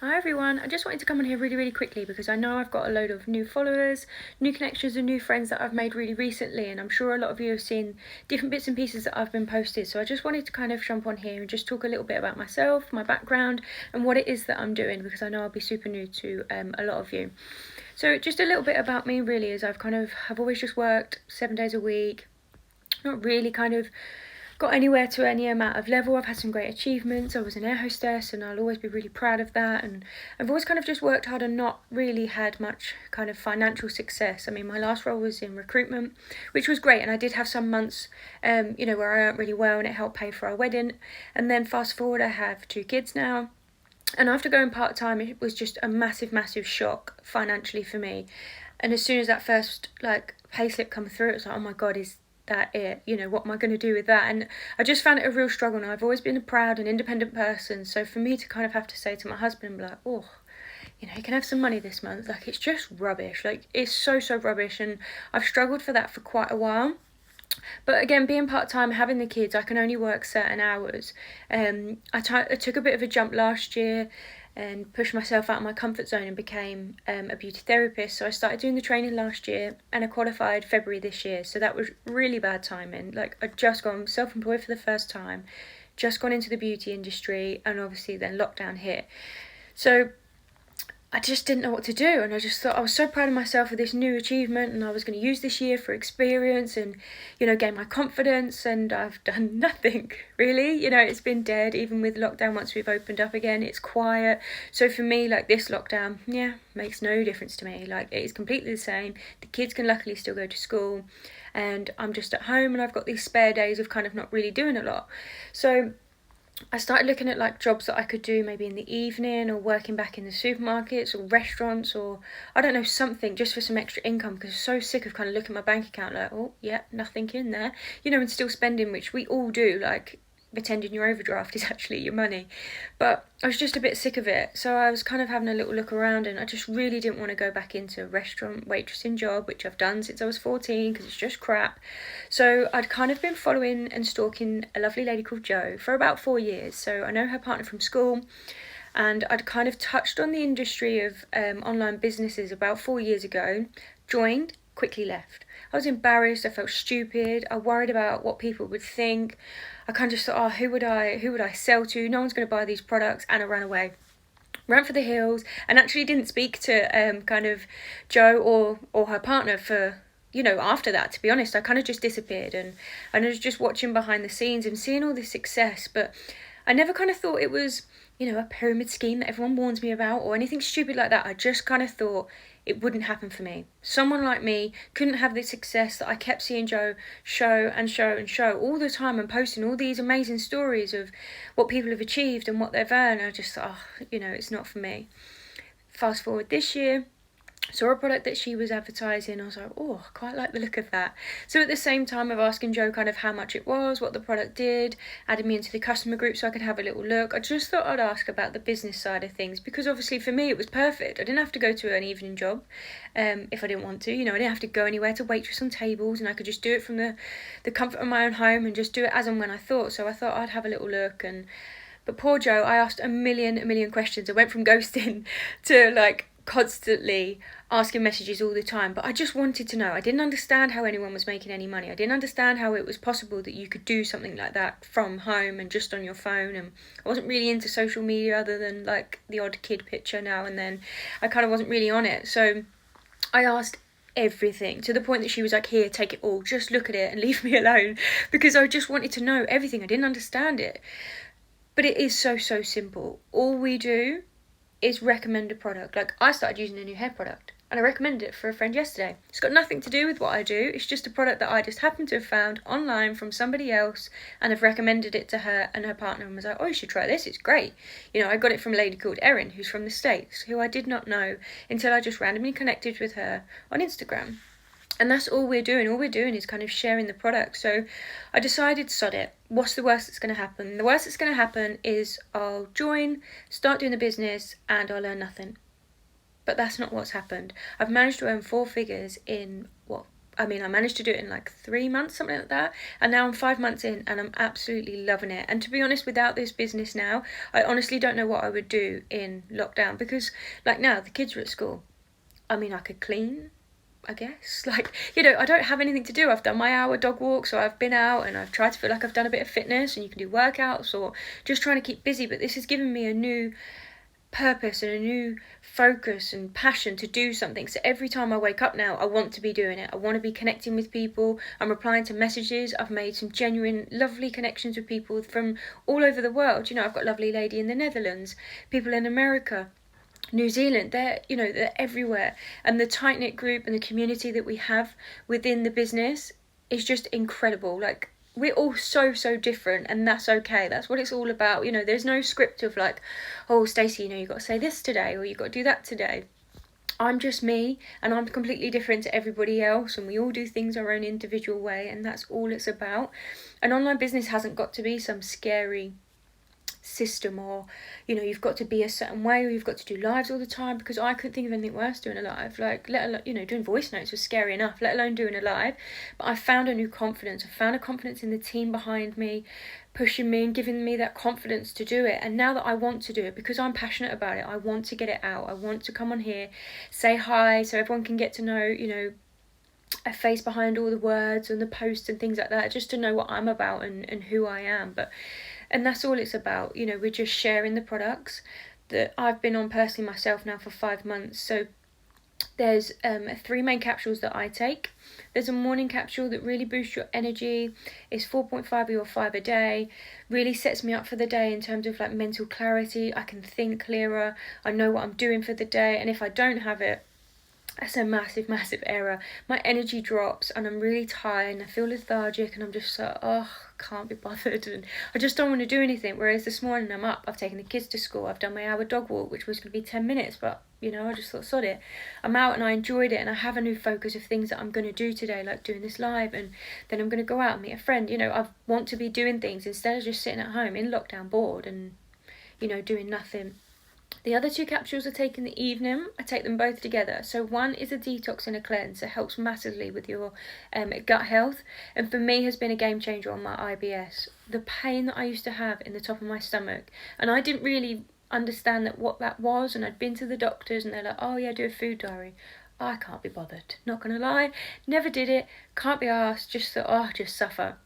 Hi everyone, I just wanted to come on here really quickly because I know I've got a load of new followers, new connections and new friends that I've made really recently, and I'm sure a lot of you have seen different bits and pieces that I've been posted. So I just wanted to kind of jump on here and just talk a little bit about myself, my background and what it is that I'm doing, because I know I'll be super new to a lot of you. So just a little bit about me really is I've always just worked 7 days a week, not really kind of got anywhere to any amount of level. I've had some great achievements. I was an air hostess and I'll always be really proud of that, and I've always kind of just worked hard and not really had much kind of financial success. I mean, my last role was in recruitment, which was great, and I did have some months where I earned really well and it helped pay for our wedding. And then fast forward, I have 2 kids now, and after going part-time, it was just a massive shock financially for me. And as soon as that first pay slip come through, it was like, oh my god, is that it? What am I going to do with that? And I just found it a real struggle. And I've always been a proud and independent person, so for me to kind of have to say to my husband, like, oh, you can have some money this month, like, it's just rubbish. Like, it's so rubbish, and I've struggled for that for quite a while. But again, being part-time, having the kids, I can only work certain hours. I took a bit of a jump last year and pushed myself out of my comfort zone and became a beauty therapist. So I started doing the training last year and I qualified February this year. So that was really bad timing. Like, I'd just gone self-employed for the first time, just gone into the beauty industry, and obviously then lockdown hit. So I just didn't know what to do, and I just thought I was so proud of myself for this new achievement, and I was going to use this year for experience and, gain my confidence, and I've done nothing, really. It's been dead. Even with lockdown, once we've opened up again, it's quiet. So for me, this lockdown, makes no difference to me. It is completely the same. The kids can luckily still go to school, and I'm just at home, and I've got these spare days of kind of not really doing a lot. So I started looking at jobs that I could do maybe in the evening, or working back in the supermarkets or restaurants, or I don't know, something just for some extra income, because I'm so sick of kind of looking at my bank account like, oh yeah, nothing in there, and still spending, which we all do, pretending your overdraft is actually your money. But I was just a bit sick of it, so I was kind of having a little look around, and I just really didn't want to go back into a restaurant waitressing job, which I've done since I was 14 because it's just crap. So I'd kind of been following and stalking a lovely lady called Jo for about 4 years. So I know her partner from school, and I'd kind of touched on the industry of online businesses about 4 years ago, joined, quickly left. I was embarrassed, I felt stupid, I worried about what people would think. I kind of just thought, oh, who would I sell to? No one's going to buy these products, and I ran away. Ran for the hills, and actually didn't speak to kind of Jo or her partner for, after that, to be honest. I kind of just disappeared, and I was just watching behind the scenes and seeing all this success, but I never kind of thought it was, a pyramid scheme that everyone warns me about or anything stupid like that. I just kind of thought it wouldn't happen for me. Someone like me couldn't have the success that I kept seeing Jo show all the time, and posting all these amazing stories of what people have achieved and what they've earned. I just thought, it's not for me. Fast forward this year, saw a product that she was advertising. I was like, oh, I quite like the look of that. So at the same time of asking Jo kind of how much it was, what the product did, added me into the customer group so I could have a little look. I just thought I'd ask about the business side of things, because obviously for me it was perfect. I didn't have to go to an evening job if I didn't want to. I didn't have to go anywhere to waitress on tables, and I could just do it from the comfort of my own home and just do it as and when I thought. So I thought I'd have a little look. But poor Jo, I asked a million questions. I went from ghosting to constantly asking messages all the time, but I just wanted to know. I didn't understand how anyone was making any money. I didn't understand how it was possible that you could do something like that from home and just on your phone, and I wasn't really into social media other than the odd kid picture now and then. I kind of wasn't really on it, so I asked everything, to the point that she was like, here, take it all, just look at it and leave me alone, because I just wanted to know everything. I didn't understand it, but it is so simple. All we do is recommend a product. I started using a new hair product, and I recommended it for a friend yesterday. It's got nothing to do with what I do. It's just a product that I just happened to have found online from somebody else, and I've recommended it to her and her partner, and was like, oh, you should try this, it's great. I got it from a lady called Erin, who's from the States, who I did not know until I just randomly connected with her on Instagram. And that's all we're doing. All we're doing is kind of sharing the product. So I decided, sod it. What's the worst that's going to happen? The worst that's going to happen is I'll join, start doing the business, and I'll learn nothing. But that's not what's happened. I've managed to earn 4 figures in, I mean, I managed to do it in like 3 months, something like that. And now I'm 5 months in and I'm absolutely loving it. And to be honest, without this business now, I honestly don't know what I would do in lockdown, because like now the kids are at school. I mean, I could clean, I guess. Like, I don't have anything to do. I've done my hour dog walk, so I've been out and I've tried to feel like I've done a bit of fitness, and you can do workouts or just trying to keep busy. But this has given me a new purpose and a new focus and passion to do something. So every time I wake up now, I want to be doing it. I want to be connecting with people. I'm replying to messages. I've made some genuine lovely connections with people from all over the world. I've got a lovely lady in the Netherlands, people in America, New Zealand. They're everywhere. And the tight knit group and the community that we have within the business is just incredible. Like, we're all so different, and that's okay. That's what it's all about. There's no script of like, oh, Stacey, you've got to say this today, or you've got to do that today. I'm just me, and I'm completely different to everybody else, and we all do things our own individual way, and that's all it's about. An online business hasn't got to be some scary system, or you've got to be a certain way, or you've got to do lives all the time, because I couldn't think of anything worse doing a live. Like, let alone, doing voice notes was scary enough, let alone doing a live. But I found a new confidence. I found a confidence in the team behind me, pushing me and giving me that confidence to do it. And now that I want to do it, because I'm passionate about it, I want to get it out. I want to come on here, say hi, so everyone can get to know, a face behind all the words and the posts and things like that, just to know what I'm about and who I am. And that's all it's about. We're just sharing the products that I've been on personally myself now for 5 months. So there's 3 main capsules that I take. There's a morning capsule that really boosts your energy. It's 4.5 or 5 a day. Really sets me up for the day in terms of like mental clarity. I can think clearer. I know what I'm doing for the day. And if I don't have it, that's a massive error. My energy drops and I'm really tired and I feel lethargic and I'm just like, oh, can't be bothered, and I just don't want to do anything. Whereas this morning I'm up, I've taken the kids to school, I've done my hour dog walk, which was going to be 10 minutes, but I just thought, sod it. I'm out and I enjoyed it, and I have a new focus of things that I'm going to do today, like doing this live, and then I'm going to go out and meet a friend. I want to be doing things instead of just sitting at home in lockdown bored and, doing nothing. The other 2 capsules I take in the evening. I take them both together. So one is a detox and a cleanse. It helps massively with your gut health, and for me has been a game changer on my IBS. The pain that I used to have in the top of my stomach, and I didn't really understand what that was, and I'd been to the doctors and they're like, oh yeah, do a food diary. I can't be bothered, not gonna lie, never did it, can't be asked, just thought, just suffer.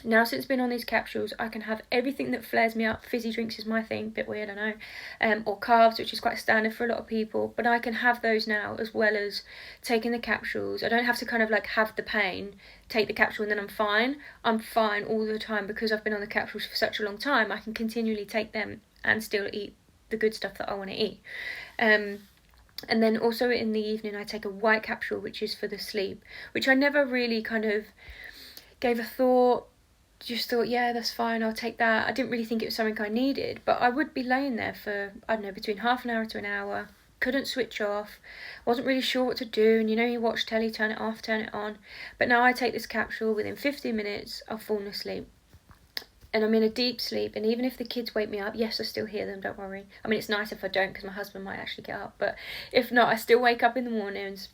Now, since being on these capsules, I can have everything that flares me up. Fizzy drinks is my thing, bit weird, I know. Or carbs, which is quite standard for a lot of people. But I can have those now, as well as taking the capsules. I don't have to kind of like have the pain, take the capsule and then I'm fine. I'm fine all the time because I've been on the capsules for such a long time. I can continually take them and still eat the good stuff that I want to eat. And then also in the evening, I take a white capsule, which is for the sleep, which I never really kind of gave a thought. Just thought, yeah, that's fine, I'll take that. I didn't really think it was something I needed, but I would be laying there for, I don't know, between half an hour to an hour, couldn't switch off, wasn't really sure what to do, and you watch telly, turn it off, turn it on. But now I take this capsule, within 15 minutes, I've fallen asleep. And I'm in a deep sleep, and even if the kids wake me up, yes, I still hear them, don't worry. I mean, it's nice if I don't, because my husband might actually get up, but if not, I still wake up in the mornings,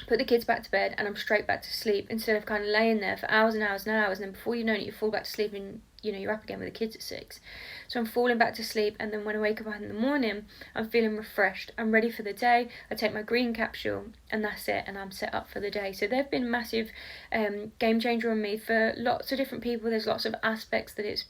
put the kids back to bed, and I'm straight back to sleep, instead of kind of laying there for hours and hours and hours, and then before you know it, you fall back to sleep and you're up again with the kids at 6. So I'm falling back to sleep, and then when I wake up in the morning, I'm feeling refreshed, I'm ready for the day. I take my green capsule and that's it, and I'm set up for the day. So they've been a massive game changer on me for lots of different people. There's lots of aspects that it's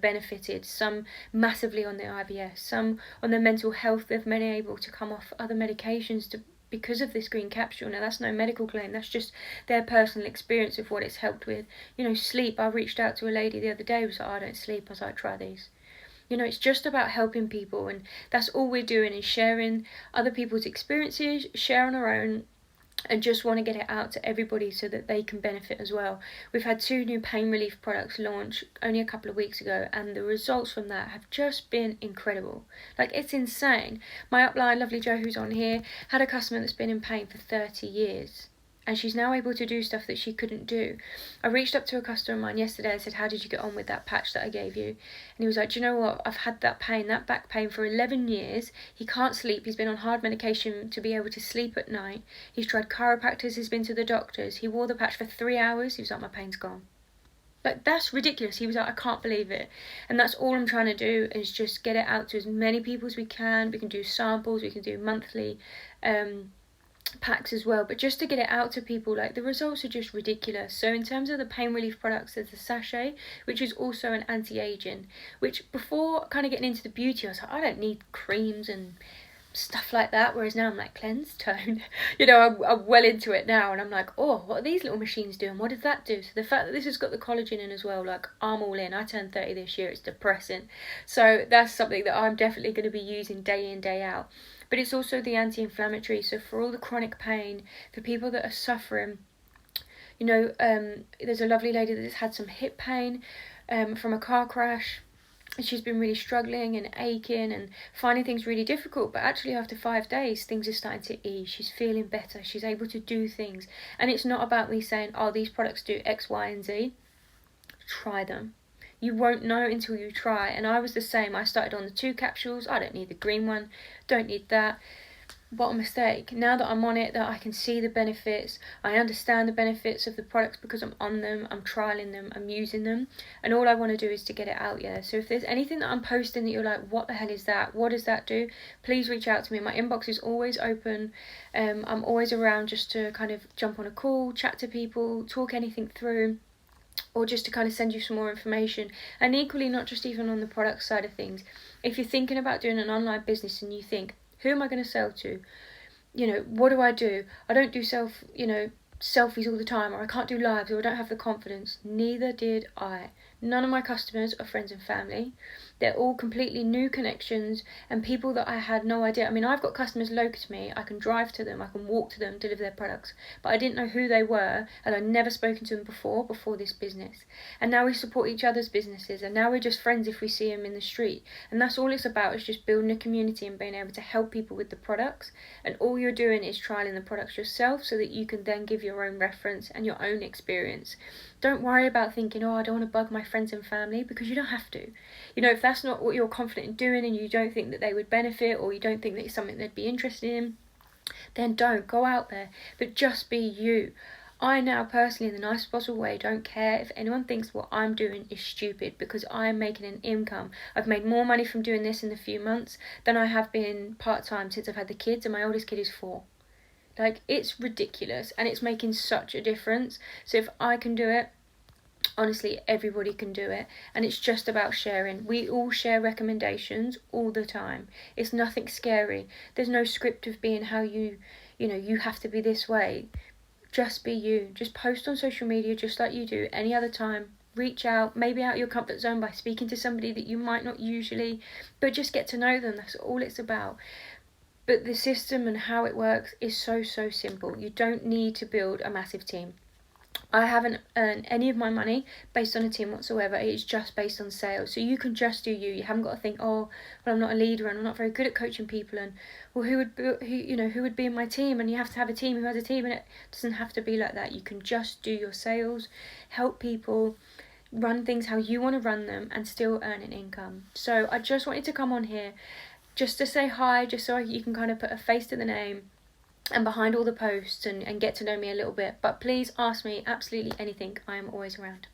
benefited, some massively on the IBS, some on their mental health. They've been able to come off other medications because of this green capsule. Now, that's no medical claim, that's just their personal experience of what it's helped with. Sleep, I reached out to a lady the other day who was like, I don't sleep. I was like, try these. It's just about helping people, and that's all we're doing, is sharing other people's experiences, sharing our own, and just want to get it out to everybody so that they can benefit as well. We've had 2 new pain relief products launch only a couple of weeks ago, and the results from that have just been incredible. Like, it's insane. My upline, lovely Jo, who's on here, had a customer that's been in pain for 30 years. and she's now able to do stuff that she couldn't do. I reached up to a customer of mine yesterday. I said, how did you get on with that patch that I gave you? And he was like, do you know what? I've had that pain, that back pain for 11 years. He can't sleep. He's been on hard medication to be able to sleep at night. He's tried chiropractors. He's been to the doctors. He wore the patch for 3 hours. He was like, my pain's gone. Like, that's ridiculous. He was like, I can't believe it. And that's all I'm trying to do, is just get it out to as many people as we can. We can do samples. We can do monthly packs as well, but just to get it out to people, like, the results are just ridiculous. So in terms of the pain relief products, there's the sachet, which is also an anti-aging, which before kind of getting into the beauty, I was like, I don't need creams and stuff like that, whereas now I'm like, cleanse, tone. You know, I'm well into it now, and I'm like, oh, what are these little machines doing? What does that do? So the fact that this has got the collagen in as well, like, I'm all in. I turned 30 this year. It's depressing. So that's something that I'm definitely going to be using day in, day out. But it's also the anti-inflammatory. So for all the chronic pain, for people that are suffering, you know, there's a lovely lady that's had some hip pain from a car crash. She's been really struggling and aching and finding things really difficult, but actually after 5 days things are starting to ease. She's feeling better. She's able to do things. And it's not about me saying, oh, these products do X, Y and Z. Try them. You won't know until you try. And I was the same. I started on the 2 capsules. I don't need the green one. Don't need that. What a mistake. Now that I'm on it, that I can see the benefits, I understand the benefits of the products because I'm on them, I'm trialing them, I'm using them, and all I want to do is to get it out. Yeah, so if there's anything that I'm posting that you're like, what the hell is that, what does that do, please reach out to me. My inbox is always open. I'm always around just to kind of jump on a call, chat to people, talk anything through, or just to kind of send you some more information. And equally, not just even on the product side of things, if you're thinking about doing an online business and you think, who am I going to sell to? You know, what do? I don't do selfies all the time, or I can't do lives, or I don't have the confidence. Neither did I. None of my customers are friends and family. They're all completely new connections and people that I had no idea. I mean, I've got customers local to me. I can drive to them, I can walk to them, deliver their products, but I didn't know who they were, and I'd never spoken to them before this business. And now we support each other's businesses, and now we're just friends if we see them in the street. And that's all it's about, is just building a community and being able to help people with the products. And all you're doing is trialing the products yourself so that you can then give your own reference and your own experience. Don't worry about thinking, oh, I don't want to bug my friends and family, because you don't have to. You know, if that's not what you're confident in doing and you don't think that they would benefit, or you don't think that it's something they'd be interested in, then don't go out there, but just be you. I now personally, in the nicest possible way, don't care if anyone thinks what I'm doing is stupid, because I'm making an income. I've made more money from doing this in a few months than I have been part-time since I've had the kids, and my oldest kid is 4. Like, it's ridiculous, and it's making such a difference. So if I can do it, honestly, everybody can do it. And it's just about sharing. We all share recommendations all the time. It's nothing scary. There's no script of being how you have to be this way. Just be you. Just post on social media just like you do any other time. Reach out, maybe out of your comfort zone by speaking to somebody that you might not usually, but just get to know them. That's all it's about. But the system and how it works is so simple. You don't need to build a massive team. I haven't earned any of my money based on a team whatsoever. It's just based on sales. So you can just do you. You haven't got to think, oh, well, I'm not a leader and I'm not very good at coaching people, and well, who would be in my team? And you have to have a team who has a team, and it doesn't have to be like that. You can just do your sales, help people, run things how you want to run them, and still earn an income. So I just wanted to come on here just to say hi, just so you can kind of put a face to the name and behind all the posts and get to know me a little bit. But please ask me absolutely anything. I am always around.